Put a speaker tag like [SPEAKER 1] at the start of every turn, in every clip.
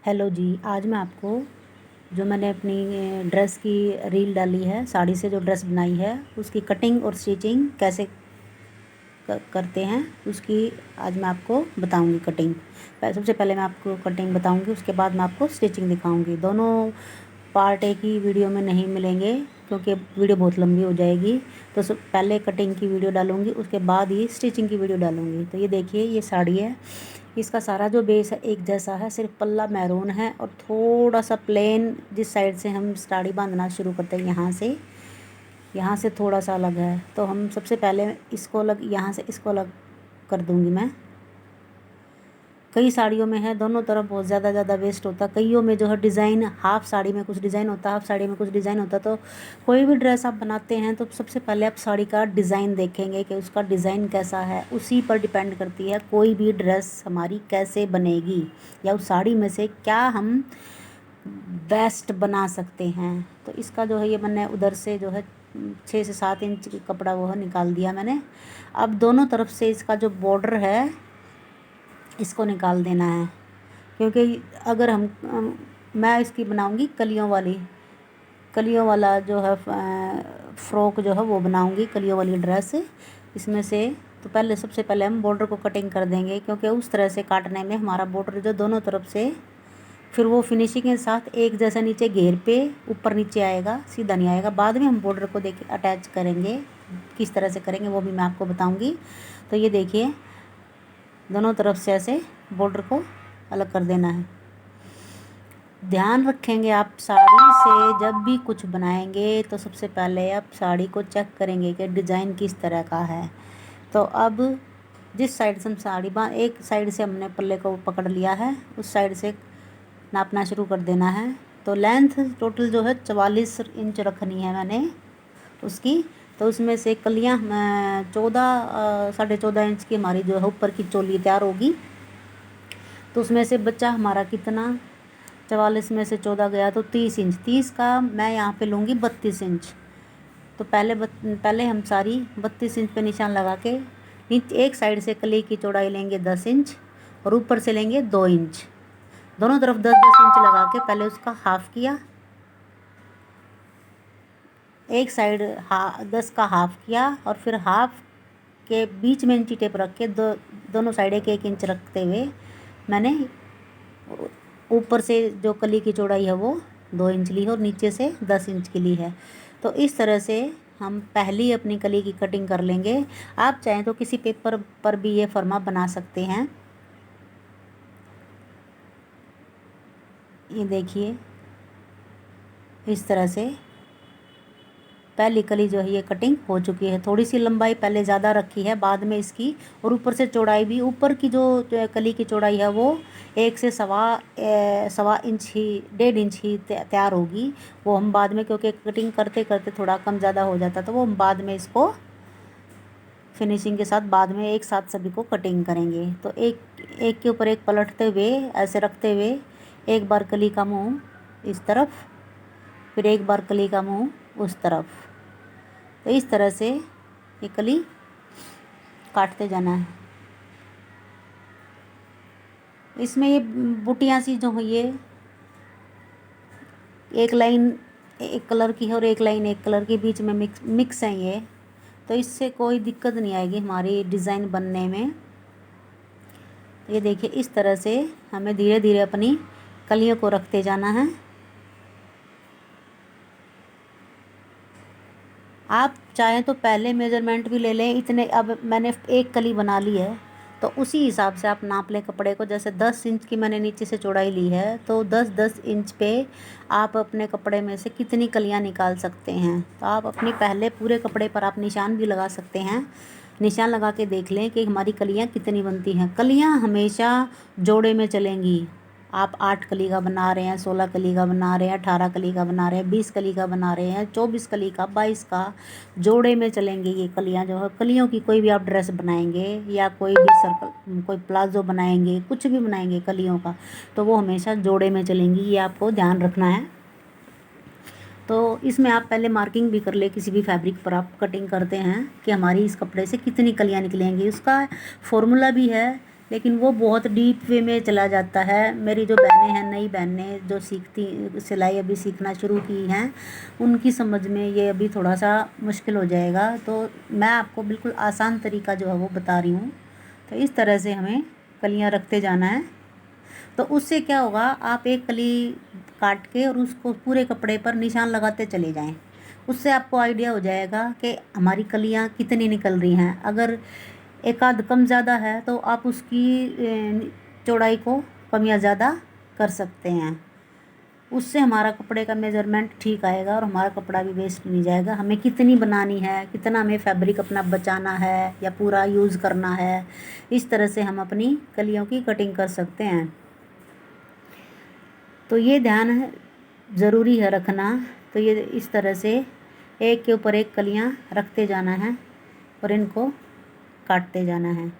[SPEAKER 1] Hello जी। आज मैं आपको जो मैंने अपनी ड्रेस की रील डाली है, साड़ी से जो ड्रेस बनाई है, उसकी कटिंग और स्टिचिंग कैसे करते हैं उसकी आज मैं आपको बताऊंगी कटिंग। सबसे पहले मैं आपको कटिंग बताऊंगी, उसके बाद मैं आपको स्टिचिंग दिखाऊंगी। दोनों पार्ट एक ही वीडियो में नहीं मिलेंगे क्योंकि वीडियो बहुत लंबी हो जाएगी। तो पहले कटिंग की वीडियो डालूंगी, उसके बाद ही स्टिचिंग की वीडियो डालूंगी। तो ये देखिए, ये साड़ी है, इसका सारा जो बेस है एक जैसा है, सिर्फ पल्ला मैरून है और थोड़ा सा प्लेन जिस साइड से हम साड़ी बांधना शुरू करते हैं यहाँ से थोड़ा सा अलग है। तो हम सबसे पहले इसको अलग, यहाँ से इसको अलग कर दूंगी मैं। कई साड़ियों में है दोनों तरफ बहुत ज़्यादा वेस्ट होता है। कईयों में जो है डिज़ाइन, हाफ साड़ी में कुछ डिज़ाइन होता है, हाफ साड़ी में कुछ डिज़ाइन होता है। तो कोई भी ड्रेस आप बनाते हैं तो सबसे पहले आप साड़ी का डिज़ाइन देखेंगे कि उसका डिज़ाइन कैसा है। उसी पर डिपेंड करती है कोई भी ड्रेस हमारी कैसे बनेगी, या उस साड़ी में से क्या हम बेस्ट बना सकते हैं। तो इसका जो है, ये मैंने उधर से जो है 6 से 7 इंच कपड़ा वो है निकाल दिया मैंने। अब दोनों तरफ से इसका जो बॉर्डर है इसको निकाल देना है, क्योंकि अगर मैं इसकी बनाऊंगी कलियों वाला जो है फ्रॉक जो है वो बनाऊंगी, कलियों वाली ड्रेस इसमें से। तो पहले सबसे पहले हम बॉर्डर को कटिंग कर देंगे, क्योंकि उस तरह से काटने में हमारा बॉर्डर जो दोनों तरफ से फिर वो फिनिशिंग के साथ एक जैसा नीचे घेर पे ऊपर नीचे आएगा, सीधा नहीं आएगा। बाद में हम बॉर्डर को देखिए अटैच करेंगे, किस तरह से करेंगे वो भी मैं आपको बताऊंगी। तो ये देखिए, दोनों तरफ से ऐसे बॉर्डर को अलग कर देना है। ध्यान रखेंगे आप साड़ी से जब भी कुछ बनाएंगे तो सबसे पहले आप साड़ी को चेक करेंगे कि डिज़ाइन किस तरह का है। तो अब जिस साइड से हम साड़ी एक साइड से हमने पल्ले को पकड़ लिया है, उस साइड से नापना शुरू कर देना है। तो लेंथ टोटल जो है 44 इंच रखनी है मैंने उसकी। तो उसमें से कलियाँ 14 साढ़े 14 इंच की हमारी जो है ऊपर की चोली तैयार होगी। तो उसमें से बच्चा हमारा कितना, 44 में से 14 गया तो 30 इंच। 30 का मैं यहाँ पे लूँगी 32 इंच। तो पहले हम सारी 32 इंच पे निशान लगा के नीचे एक साइड से कली की चौड़ाई लेंगे 10 इंच और ऊपर से लेंगे 2 इंच। दोनों तरफ 10-10 इंच लगा के पहले उसका हाफ किया, एक साइड 10 का हाफ किया और फिर हाफ के बीच में इंची टेप रख के दोनों साइड 1-1 इंच रखते हुए मैंने ऊपर से जो कली की चौड़ाई है वो 2 इंच ली है और नीचे से 10 इंच की ली है। तो इस तरह से हम पहली अपनी कली की कटिंग कर लेंगे। आप चाहें तो किसी पेपर पर भी ये फर्मा बना सकते हैं। ये देखिए, इस तरह से पहली कली जो है ये कटिंग हो चुकी है। थोड़ी सी लंबाई पहले ज़्यादा रखी है बाद में इसकी, और ऊपर से चौड़ाई भी, ऊपर की जो कली की चौड़ाई है वो 1 से सवा इंच ही, 1.5 इंच ही तैयार होगी। वो हम बाद में, क्योंकि कटिंग करते करते थोड़ा कम ज़्यादा हो जाता तो वो हम बाद में इसको फिनिशिंग के साथ बाद में एक साथ सभी को कटिंग करेंगे। तो एक के ऊपर एक पलटते हुए ऐसे रखते हुए एक बार कली का मुँह इस तरफ, फिर एक बार कली का मुँह उस तरफ। तो इस तरह से ये कली काटते जाना है। इसमें ये बूटियाँ सी जो है, ये एक लाइन एक कलर की है और एक लाइन एक कलर के बीच में मिक्स है ये। तो इससे कोई दिक्कत नहीं आएगी हमारी डिज़ाइन बनने में। ये देखिए, इस तरह से हमें धीरे धीरे अपनी कलियों को रखते जाना है। आप चाहें तो पहले मेज़रमेंट भी ले लें इतने। अब मैंने एक कली बना ली है तो उसी हिसाब से आप नाप लें कपड़े को। जैसे 10 इंच की मैंने नीचे से चौड़ाई ली है तो 10-10 इंच पे आप अपने कपड़े में से कितनी कलियां निकाल सकते हैं। तो आप अपनी पहले पूरे कपड़े पर आप निशान भी लगा सकते हैं। निशान लगा के देख लें कि हमारी कलियां कितनी बनती हैं। कलियां हमेशा जोड़े में चलेंगी। आप 8 कली का बना रहे हैं, 16 कली का बना रहे हैं, 18 कली का बना रहे हैं, 20 कली का बना रहे हैं, 24 कली का, 22 का, जोड़े में चलेंगे ये कलियां जो है। कलियों की कोई भी आप ड्रेस बनाएंगे या कोई भी सर्कल, कोई प्लाजो बनाएंगे, कुछ भी बनाएंगे कलियों का, तो वो हमेशा जोड़े में चलेंगी। ये आपको ध्यान रखना है। तो इसमें आप पहले मार्किंग भी कर ले, किसी भी फैब्रिक पर आप कटिंग करते हैं कि हमारी इस कपड़े से कितनी कलियाँ निकलेंगी। उसका फॉर्मूला भी है लेकिन वो बहुत डीप वे में चला जाता है। मेरी जो बहनें हैं, नई बहनें जो सीखती सिलाई अभी सीखना शुरू की हैं, उनकी समझ में ये अभी थोड़ा सा मुश्किल हो जाएगा। तो मैं आपको बिल्कुल आसान तरीका जो है वो बता रही हूँ। तो इस तरह से हमें कलियाँ रखते जाना है। तो उससे क्या होगा, आप एक कली काट के और उसको पूरे कपड़े पर निशान लगाते चले जाएं। उससे आपको आइडिया हो जाएगा कि हमारी कलियाँ कितनी निकल रही हैं। अगर एक आध कम ज़्यादा है तो आप उसकी चौड़ाई को कम या ज़्यादा कर सकते हैं। उससे हमारा कपड़े का मेज़रमेंट ठीक आएगा और हमारा कपड़ा भी वेस्ट नहीं जाएगा। हमें कितनी बनानी है, कितना हमें फैब्रिक अपना बचाना है या पूरा यूज़ करना है, इस तरह से हम अपनी कलियों की कटिंग कर सकते हैं। तो ये ध्यान ज़रूरी है रखना। तो ये इस तरह से एक के ऊपर एक कलियां रखते जाना है और इनको काटते जाना है।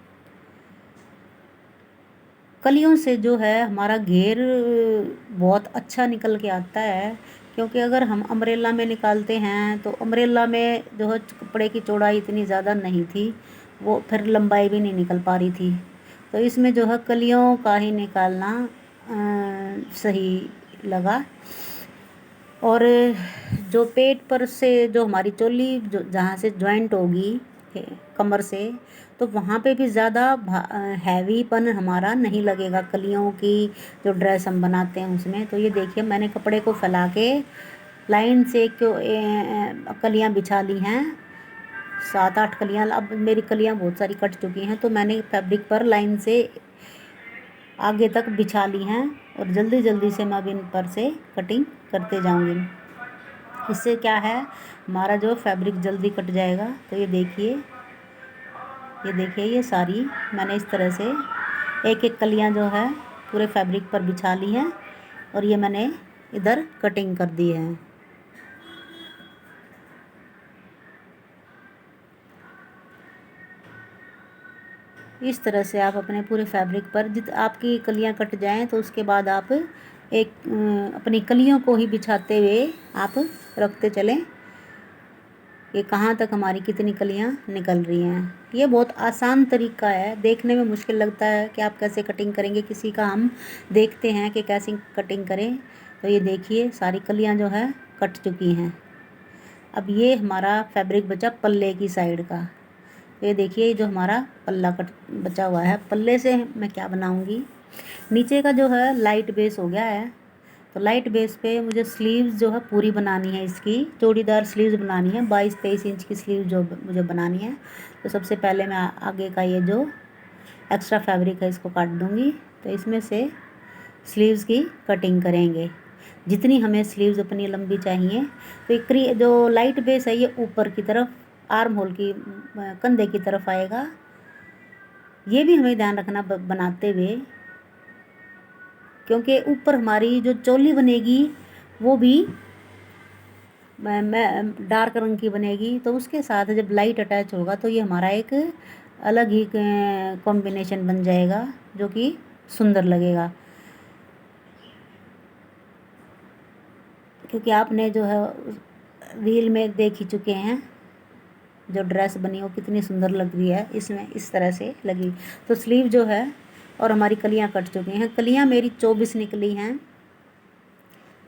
[SPEAKER 1] कलियों से जो है हमारा घेर बहुत अच्छा निकल के आता है, क्योंकि अगर हम अम्ब्रेला में निकालते हैं तो अम्ब्रेला में जो है कपड़े की चौड़ाई इतनी ज़्यादा नहीं थी, वो फिर लंबाई भी नहीं निकल पा रही थी। तो इसमें जो है कलियों का ही निकालना सही लगा। और जो पेट पर से जो हमारी चोली जो जहाँ से जॉइंट होगी कमर से, तो वहाँ पे भी ज़्यादा हैवीपन हमारा नहीं लगेगा कलियों की जो ड्रेस हम बनाते हैं उसमें। तो ये देखिए मैंने कपड़े को फैला के लाइन से कलियाँ बिछा ली हैं, 7-8 कलियाँ। अब मेरी कलियाँ बहुत सारी कट चुकी हैं, तो मैंने फैब्रिक पर लाइन से आगे तक बिछा ली हैं और जल्दी जल्दी से मैं अब इन पर से कटिंग करते जाऊंगी। इससे क्या है, हमारा जो फैब्रिक जल्दी कट जाएगा। तो ये देखिए ये सारी मैंने इस तरह से एक एक कलियां जो है पूरे फैब्रिक पर बिछा ली हैं और ये मैंने इधर कटिंग कर दी है। इस तरह से आप अपने पूरे फैब्रिक पर आपकी कलियां कट जाएं तो उसके बाद आप एक अपनी कलियों को ही बिछाते हुए आप रखते चलें कि कहाँ तक हमारी कितनी कलियाँ निकल रही हैं। ये बहुत आसान तरीका है, देखने में मुश्किल लगता है कि आप कैसे कटिंग करेंगे, किसी का हम देखते हैं कि कैसे कटिंग करें। तो ये देखिए सारी कलियाँ जो है कट चुकी हैं। अब ये हमारा फैब्रिक बचा पल्ले की साइड का। तो ये देखिए जो हमारा पल्ला कट बचा हुआ है, पल्ले से मैं क्या बनाऊँगी, नीचे का जो है लाइट बेस हो गया है। तो लाइट बेस पे मुझे स्लीव्स जो है पूरी बनानी है, इसकी चौड़ीदार स्लीव्स बनानी है, 22-23 इंच की स्लीव जो मुझे बनानी है। तो सबसे पहले मैं आगे का ये जो एक्स्ट्रा फैब्रिक है इसको काट दूंगी। तो इसमें से स्लीव्स की कटिंग करेंगे, जितनी हमें स्लीव्स अपनी लंबी चाहिए। तो एक जो लाइट बेस है ये ऊपर की तरफ आर्म होल की कंधे की तरफ आएगा। ये भी हमें ध्यान रखना बनाते हुए, क्योंकि ऊपर हमारी जो चोली बनेगी वो भी मैं डार्क रंग की बनेगी। तो उसके साथ जब लाइट अटैच होगा तो ये हमारा एक अलग ही कॉम्बिनेशन बन जाएगा जो कि सुंदर लगेगा। क्योंकि आपने जो है रील में देख ही चुके हैं जो ड्रेस बनी वो कितनी सुंदर लग रही है, इसमें इस तरह से लगी। तो स्लीव जो है और हमारी कलियां कट चुकी हैं। कलियां मेरी 24 निकली हैं,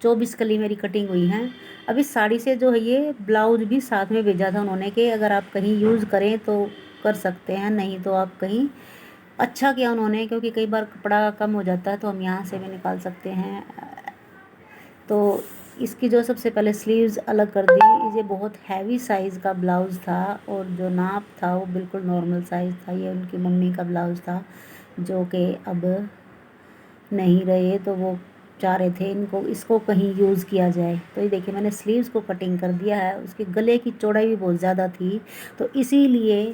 [SPEAKER 1] 24 कली मेरी कटिंग हुई हैं। अब इस साड़ी से जो है ये ब्लाउज भी साथ में भेजा था उन्होंने कि अगर आप कहीं यूज़ करें तो कर सकते हैं, नहीं तो आप कहीं, अच्छा किया उन्होंने, क्योंकि कई बार कपड़ा कम हो जाता है तो हम यहाँ से भी निकाल सकते हैं। तो इसकी जो सबसे पहले स्लीव्स अलग कर दी। ये बहुत हैवी साइज़ का ब्लाउज़ था और जो नाप था वो बिल्कुल नॉर्मल साइज़ था। ये उनकी मम्मी का ब्लाउज़ था जो कि अब नहीं रहे, तो वो चाह रहे थे इसको कहीं यूज़ किया जाए। तो ये देखिए मैंने स्लीव्स को कटिंग कर दिया है। उसके गले की चौड़ाई भी बहुत ज़्यादा थी, तो इसीलिए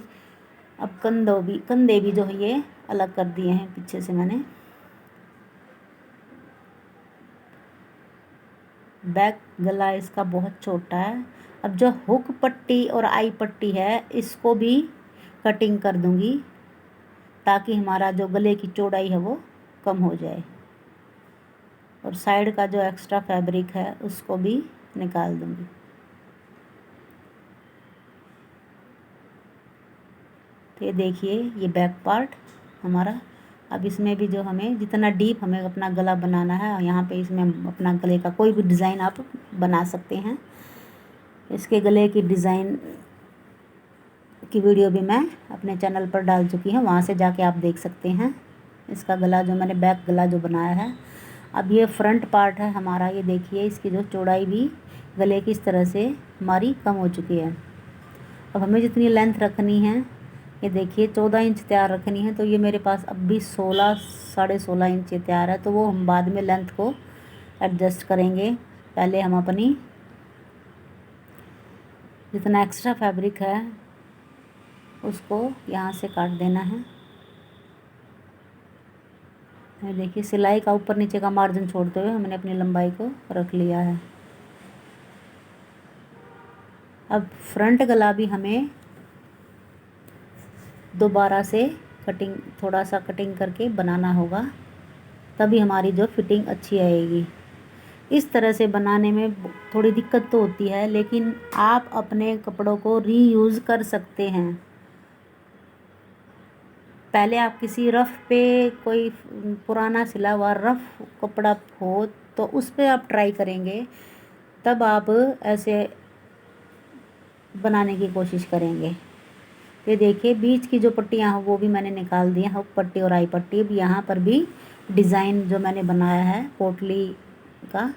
[SPEAKER 1] अब कंधे भी जो है ये अलग कर दिए हैं पीछे से मैंने। बैक गला इसका बहुत छोटा है। अब जो हुक पट्टी और आई पट्टी है इसको भी कटिंग कर दूंगी ताकि हमारा जो गले की चौड़ाई है वो कम हो जाए, और साइड का जो एक्स्ट्रा फैब्रिक है उसको भी निकाल दूंगी। तो ये देखिए ये बैक पार्ट हमारा अब इसमें भी जो हमें जितना डीप हमें अपना गला बनाना है, यहाँ पे इसमें हम अपना गले का कोई भी डिज़ाइन आप बना सकते हैं। इसके गले की डिज़ाइन की वीडियो भी मैं अपने चैनल पर डाल चुकी हूँ, वहाँ से जाके आप देख सकते हैं। इसका गला जो मैंने बैक गला जो बनाया है। अब ये फ्रंट पार्ट है हमारा, ये देखिए इसकी जो चौड़ाई भी गले की इस तरह से हमारी कम हो चुकी है। अब हमें जितनी लेंथ रखनी है, ये देखिए 14 इंच तैयार रखनी है, तो ये मेरे पास अब भी 16 साढ़े 16 इंच तैयार है, तो वो हम बाद में लेंथ को एडजस्ट करेंगे। पहले हम अपनी जितना एक्स्ट्रा फैब्रिक है उसको यहाँ से काट देना है। ये देखिए सिलाई का ऊपर नीचे का मार्जिन छोड़ते हुए हमने अपनी लंबाई को रख लिया है। अब फ्रंट गला भी हमें दोबारा से कटिंग, थोड़ा सा कटिंग करके बनाना होगा, तभी हमारी जो फिटिंग अच्छी आएगी। इस तरह से बनाने में थोड़ी दिक्कत तो होती है, लेकिन आप अपने कपड़ों को रीयूज़ कर सकते हैं। पहले आप किसी रफ़ पे, कोई पुराना सिला हुआ रफ़ कपड़ा हो तो उस पे आप ट्राई करेंगे, तब आप ऐसे बनाने की कोशिश करेंगे। ये देखिए बीच की जो पट्टियाँ हैं वो भी मैंने निकाल दी हैं, हुक पट्टी और आई पट्टी। अब यहाँ पर भी डिज़ाइन जो मैंने बनाया है पोटली का,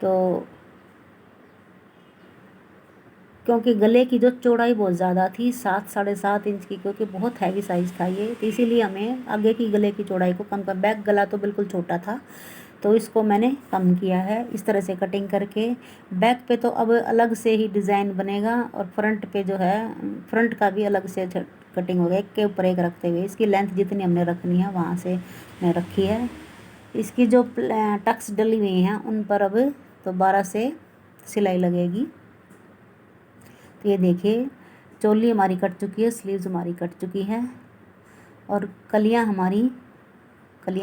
[SPEAKER 1] तो क्योंकि गले की जो चौड़ाई बहुत ज़्यादा थी 7 साढ़े 7 इंच की, क्योंकि बहुत हैवी साइज़ था ये, तो इसीलिए हमें आगे की गले की चौड़ाई को कम कर, बैक गला तो बिल्कुल छोटा था तो इसको मैंने कम किया है। इस तरह से कटिंग करके बैक पे तो अब अलग से ही डिज़ाइन बनेगा, और फ्रंट पे जो है फ्रंट का भी अलग से कटिंग होगा, एक के ऊपर एक रखते हुए। इसकी लेंथ जितनी हमने रखनी है वहाँ से मैं रखी है। इसकी जो टक्स डली हुई हैं उन पर अब दोबारा से सिलाई लगेगी। तो ये देखिए चोली हमारी कट चुकी है, स्लीव्स हमारी कट चुकी है, और कलियां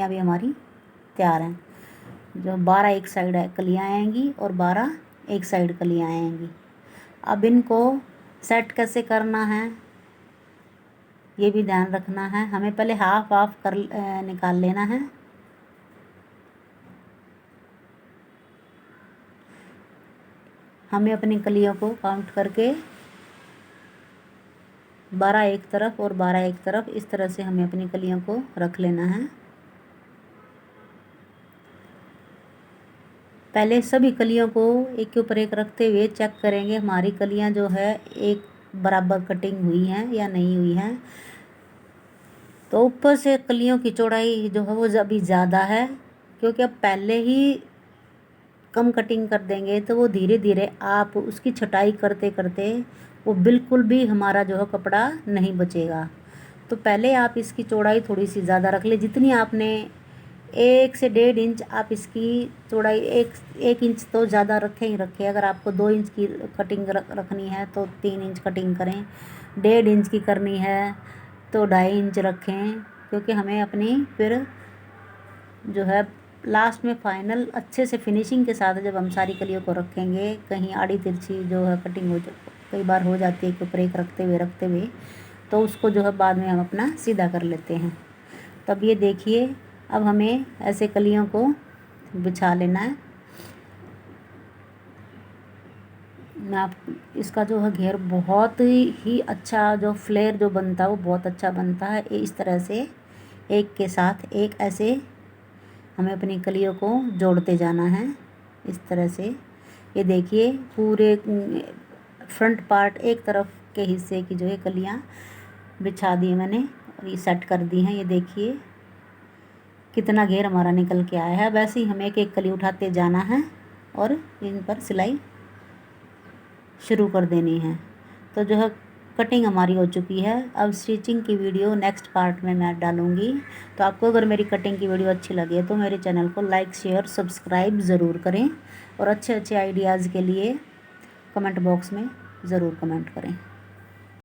[SPEAKER 1] भी हमारी तैयार हैं। जो 12 एक साइड कलियां आएंगी और 12 एक साइड कलियां आएंगी। अब इनको सेट कैसे करना है ये भी ध्यान रखना है। हमें पहले हाफ हाफ कर निकाल लेना है। हमें अपनी कलियों को काउंट करके 12 एक तरफ और 12 एक तरफ, इस तरह से हमें अपनी कलियों को रख लेना है। पहले सभी कलियों को एक के ऊपर एक रखते हुए चेक करेंगे हमारी कलियां जो है एक बराबर कटिंग हुई हैं या नहीं हुई हैं। तो ऊपर से कलियों की चौड़ाई जो है वो अभी ज़्यादा है, क्योंकि अब पहले ही कम कटिंग कर देंगे तो वो धीरे धीरे आप उसकी छटाई करते करते वो बिल्कुल भी हमारा जो है कपड़ा नहीं बचेगा। तो पहले आप इसकी चौड़ाई थोड़ी सी ज़्यादा रख ले, जितनी आपने 1 से 1.5 इंच आप इसकी चौड़ाई एक इंच तो ज़्यादा रखें ही रखें। अगर आपको 2 इंच की कटिंग रखनी है तो 3 इंच कटिंग करें, 1.5 इंच की करनी है तो 2.5 इंच रखें, क्योंकि हमें अपनी फिर जो है लास्ट में फाइनल अच्छे से फिनिशिंग के साथ जब हम सारी कलियों को रखेंगे, कहीं आड़ी तिरछी जो है कटिंग कई बार हो जाती है कि ऊपर एक रखते हुए तो उसको जो है बाद में हम अपना सीधा कर लेते हैं। तब ये देखिए अब हमें ऐसे कलियों को बिछा लेना है। आप इसका जो है घेर बहुत ही अच्छा, जो फ्लेयर जो बनता है वो बहुत अच्छा बनता है। इस तरह से एक के साथ एक ऐसे हमें अपनी कलियों को जोड़ते जाना है इस तरह से। ये देखिए पूरे फ्रंट पार्ट एक तरफ के हिस्से की जो है कलियां बिछा दी मैंने और ये सेट कर दी हैं। ये देखिए कितना घेर हमारा निकल के आया है। वैसे ही हमें एक एक कली उठाते जाना है और इन पर सिलाई शुरू कर देनी है। तो जो है कटिंग हमारी हो चुकी है। अब स्टिचिंग की वीडियो नेक्स्ट पार्ट में मैं डालूँगी। तो आपको अगर मेरी कटिंग की वीडियो अच्छी लगे तो मेरे चैनल को लाइक शेयर सब्सक्राइब ज़रूर करें, और अच्छे अच्छे आइडियाज़ के लिए कमेंट बॉक्स में ज़रूर कमेंट करें।